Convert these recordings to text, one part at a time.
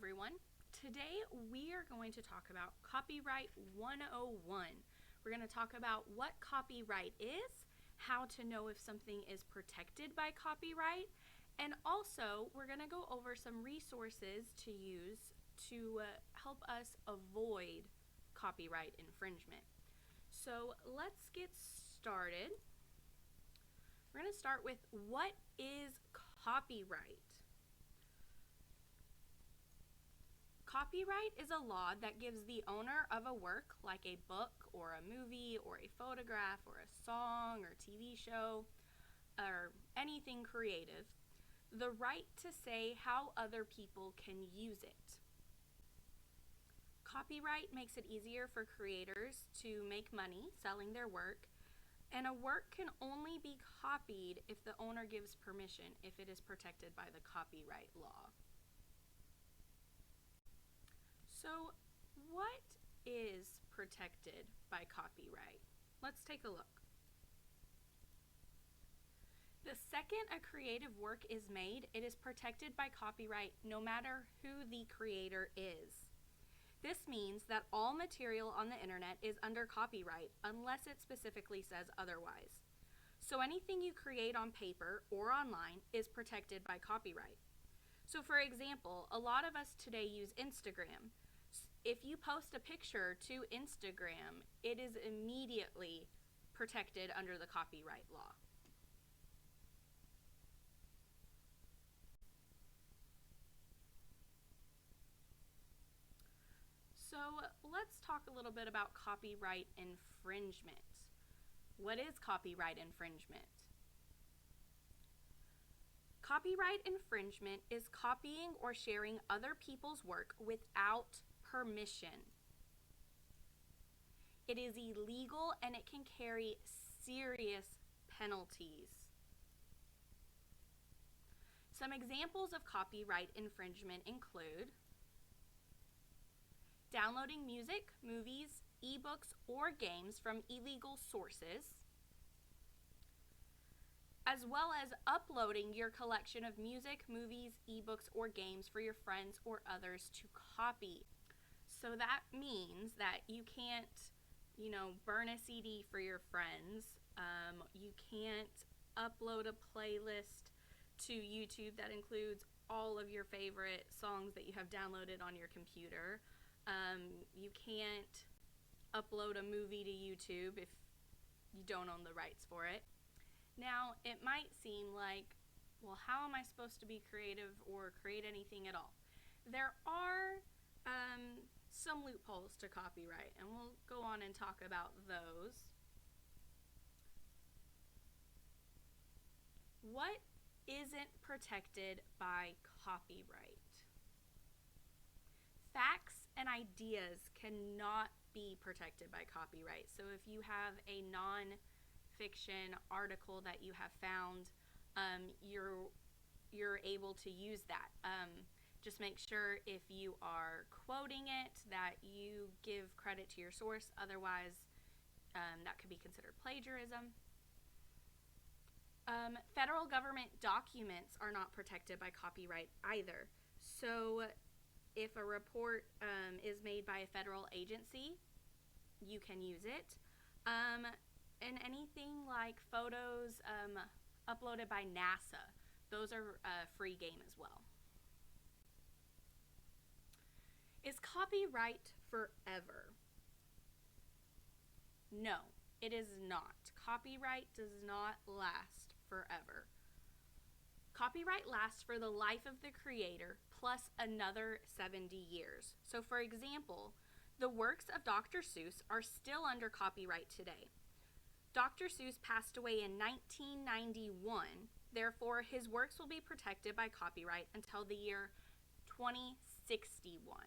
everyone. Today we are going to talk about Copyright 101. We're going to talk about what copyright is, how to know if something is protected by copyright, and also we're going to go over some resources to use to help us avoid copyright infringement. So let's get started. We're going to start with what is copyright? Copyright is a law that gives the owner of a work, like a book or a movie or a photograph or a song or TV show or anything creative, the right to say how other people can use it. Copyright makes it easier for creators to make money selling their work, and a work can only be copied if the owner gives permission, if it is protected by the copyright law. So, what is protected by copyright? Let's take a look. The second a creative work is made, it is protected by copyright no matter who the creator is. This means that all material on the internet is under copyright unless it specifically says otherwise. So anything you create on paper or online is protected by copyright. So for example, a lot of us today use Instagram. If you post a picture to Instagram, it is immediately protected under the copyright law. So let's talk a little bit about copyright infringement. What is copyright infringement? Copyright infringement is copying or sharing other people's work without permission. It is illegal and it can carry serious penalties. Some examples of copyright infringement include downloading music, movies, ebooks, or games from illegal sources, as well as uploading your collection of music, movies, ebooks, or games for your friends or others to copy. So that means that you can't, burn a CD for your friends. You can't upload a playlist to YouTube that includes all of your favorite songs that you have downloaded on your computer. You can't upload a movie to YouTube if you don't own the rights for it. Now, it might seem like, well, how am I supposed to be creative or create anything at all? There are some loopholes to copyright, and we'll go on and talk about those. What isn't protected by copyright? Facts and ideas cannot be protected by copyright. So if you have a non-fiction article that you have found, you're able to use that. Just make sure if you are quoting it that you give credit to your source, otherwise that could be considered plagiarism. Federal government documents are not protected by copyright either. So if a report is made by a federal agency, you can use it. And anything like photos uploaded by NASA, those are free game as well. Is copyright forever? No, it is not. Copyright does not last forever. Copyright lasts for the life of the creator plus another 70 years. So for example, the works of Dr. Seuss are still under copyright today. Dr. Seuss passed away in 1991, therefore his works will be protected by copyright until the year 2061.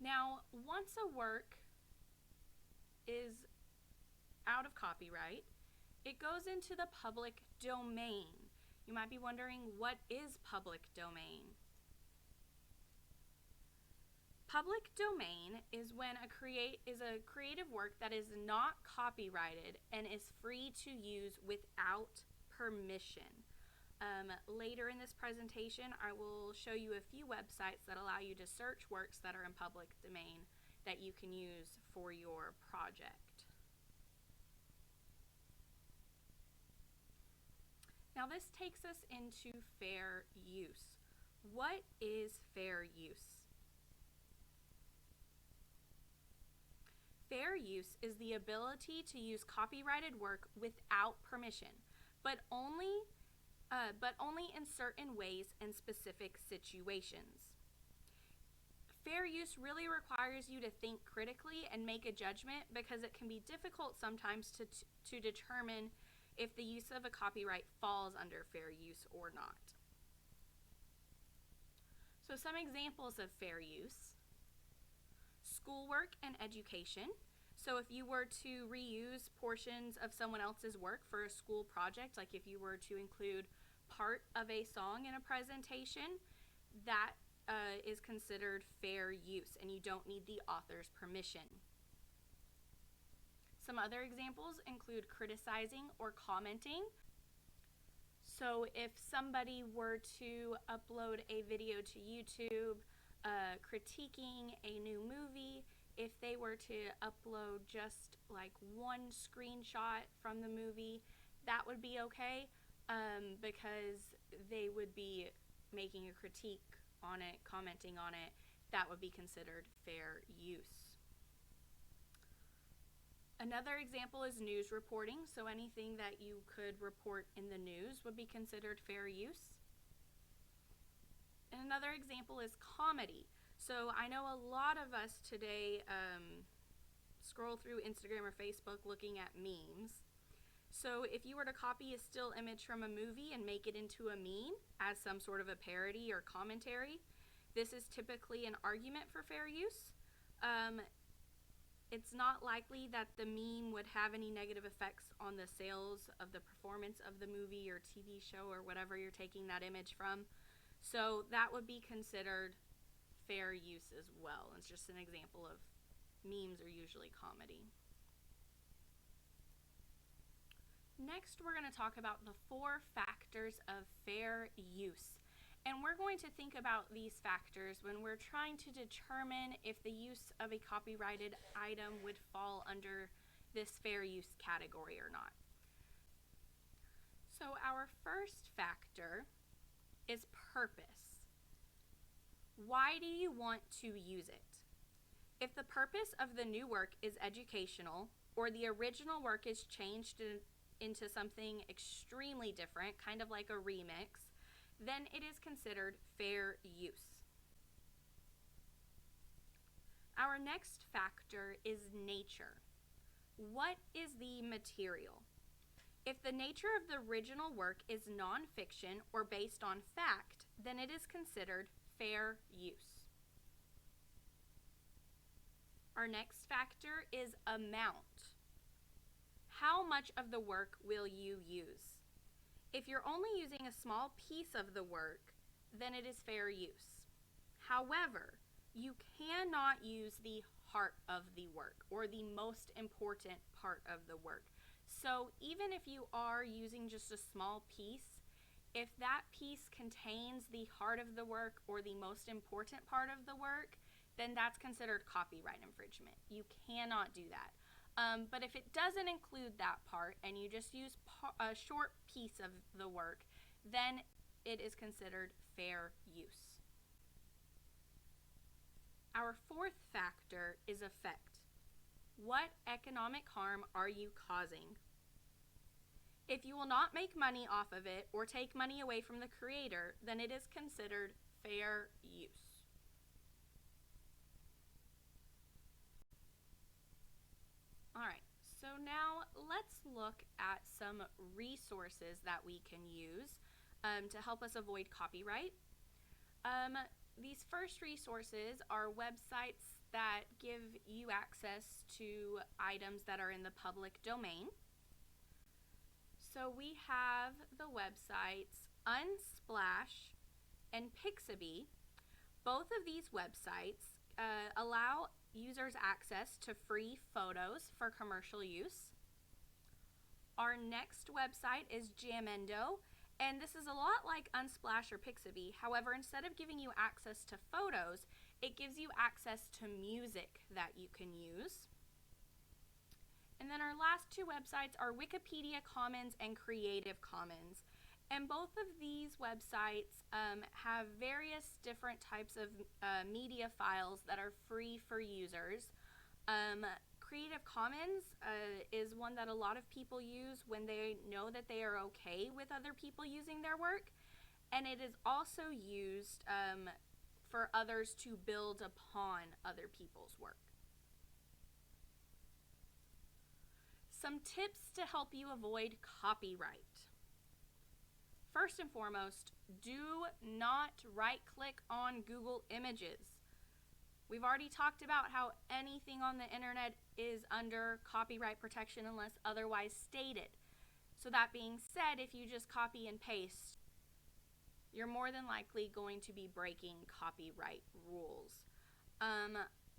Now, once a work is out of copyright, it goes into the public domain. You might be wondering, what is public domain? Public domain is when a creative work that is not copyrighted and is free to use without permission. Later in this presentation, I will show you a few websites that allow you to search works that are in public domain that you can use for your project. Now this takes us into fair use. What is fair use? Fair use is the ability to use copyrighted work without permission, but only in certain ways and specific situations. Fair use really requires you to think critically and make a judgment because it can be difficult sometimes to determine if the use of a copyright falls under fair use or not. So some examples of fair use: schoolwork and education. So if you were to reuse portions of someone else's work for a school project, like if you were to include part of a song in a presentation, that is considered fair use and you don't need the author's permission. Some other examples include criticizing or commenting. So if somebody were to upload a video to YouTube critiquing a new movie, if they were to upload just like one screenshot from the movie, that would be okay, because they would be making a critique on it, commenting on it. That would be considered fair use. Another example is news reporting. So anything that you could report in the news would be considered fair use. And another example is comedy. So I know a lot of us today scroll through Instagram or Facebook looking at memes. So if you were to copy a still image from a movie and make it into a meme as some sort of a parody or commentary, this is typically an argument for fair use. It's not likely that the meme would have any negative effects on the sales of the performance of the movie or TV show or whatever you're taking that image from. So that would be considered fair use as well. It's just an example of memes are usually comedy. Next, we're going to talk about the 4 factors of fair use. And we're going to think about these factors when we're trying to determine if the use of a copyrighted item would fall under this fair use category or not. So our first factor is purpose. Why do you want to use it? If the purpose of the new work is educational, or the original work is changed into something extremely different, kind of like a remix, then it is considered fair use. Our next factor is nature. What is the material? If the nature of the original work is nonfiction or based on fact, then it is considered fair use. Our next factor is amount. How much of the work will you use? If you're only using a small piece of the work, then it is fair use. However, you cannot use the heart of the work or the most important part of the work. So even if you are using just a small piece, if that piece contains the heart of the work or the most important part of the work, then that's considered copyright infringement. You cannot do that. But if it doesn't include that part and you just use a short piece of the work, then it is considered fair use. Our 4th factor is effect. What economic harm are you causing? If you will not make money off of it or take money away from the creator, then it is considered fair use. Alright, so now let's look at some resources that we can use to help us avoid copyright. These first resources are websites that give you access to items that are in the public domain. So we have the websites Unsplash and Pixabay. Both of these websites allow users access to free photos for commercial use. Our next website is Jamendo, And this is a lot like Unsplash or Pixabay. However, instead of giving you access to photos, it gives you access to music that you can use. And then our last two websites are Wikipedia Commons and Creative Commons. And both of these websites have various different types of media files that are free for users. Creative Commons is one that a lot of people use when they know that they are okay with other people using their work. And it is also used for others to build upon other people's work. Some tips to help you avoid copyright. First and foremost, do not right-click on Google Images. We've already talked about how anything on the internet is under copyright protection unless otherwise stated. So that being said, if you just copy and paste, you're more than likely going to be breaking copyright rules.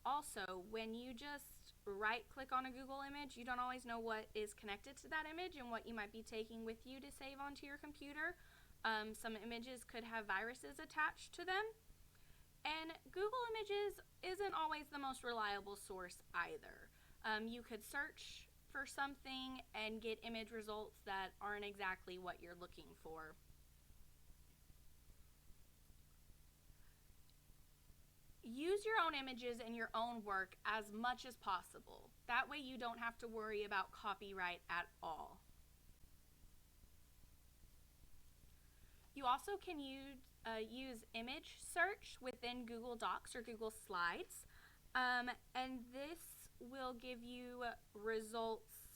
Also, when you just right-click on a Google image, you don't always know what is connected to that image and what you might be taking with you to save onto your computer. Some images could have viruses attached to them. And Google Images isn't always the most reliable source either. You could search for something and get image results that aren't exactly what you're looking for. Use your own images and your own work as much as possible. That way you don't have to worry about copyright at all. You also can use image search within Google Docs or Google Slides, and this will give you results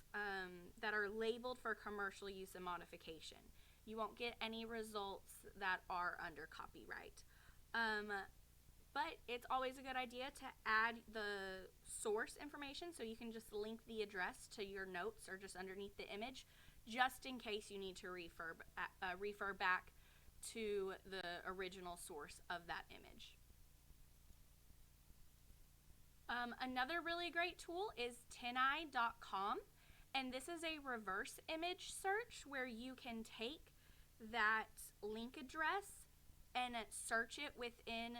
that are labeled for commercial use and modification. You won't get any results that are under copyright. But it's always a good idea to add the source information, so you can just link the address to your notes or just underneath the image, just in case you need to refer back to the original source of that image. Another really great tool is tineye.com, and this is a reverse image search where you can take that link address and search it within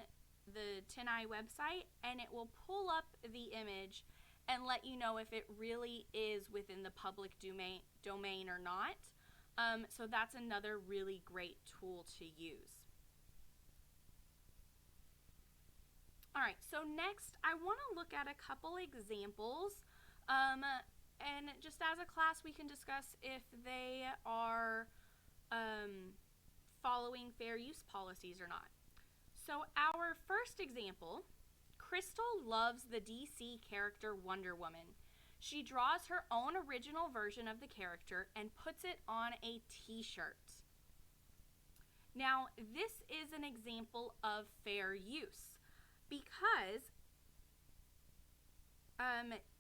the Tineye website, and it will pull up the image and let you know if it really is within the public domain or not. So that's another really great tool to use. Alright, so next I want to look at a couple examples, and just as a class we can discuss if they are following fair use policies or not. So our first example, Crystal loves the DC character Wonder Woman. She draws her own original version of the character and puts it on a t-shirt. Now, this is an example of fair use because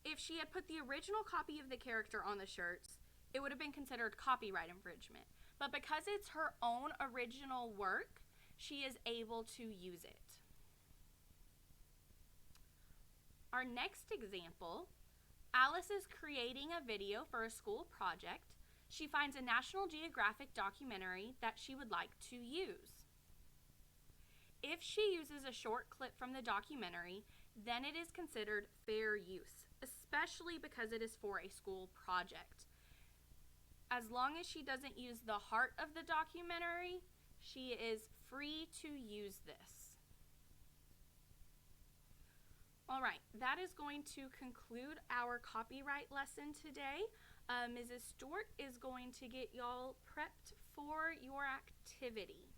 if she had put the original copy of the character on the shirts, it would have been considered copyright infringement. But because it's her own original work, she is able to use it. Our next example, Alice is creating a video for a school project. She finds a National Geographic documentary that she would like to use. If she uses a short clip from the documentary, then it is considered fair use, especially because it is for a school project. As long as she doesn't use the heart of the documentary, she is free to use this. Alright, that is going to conclude our copyright lesson today. Mrs. Stewart is going to get y'all prepped for your activity.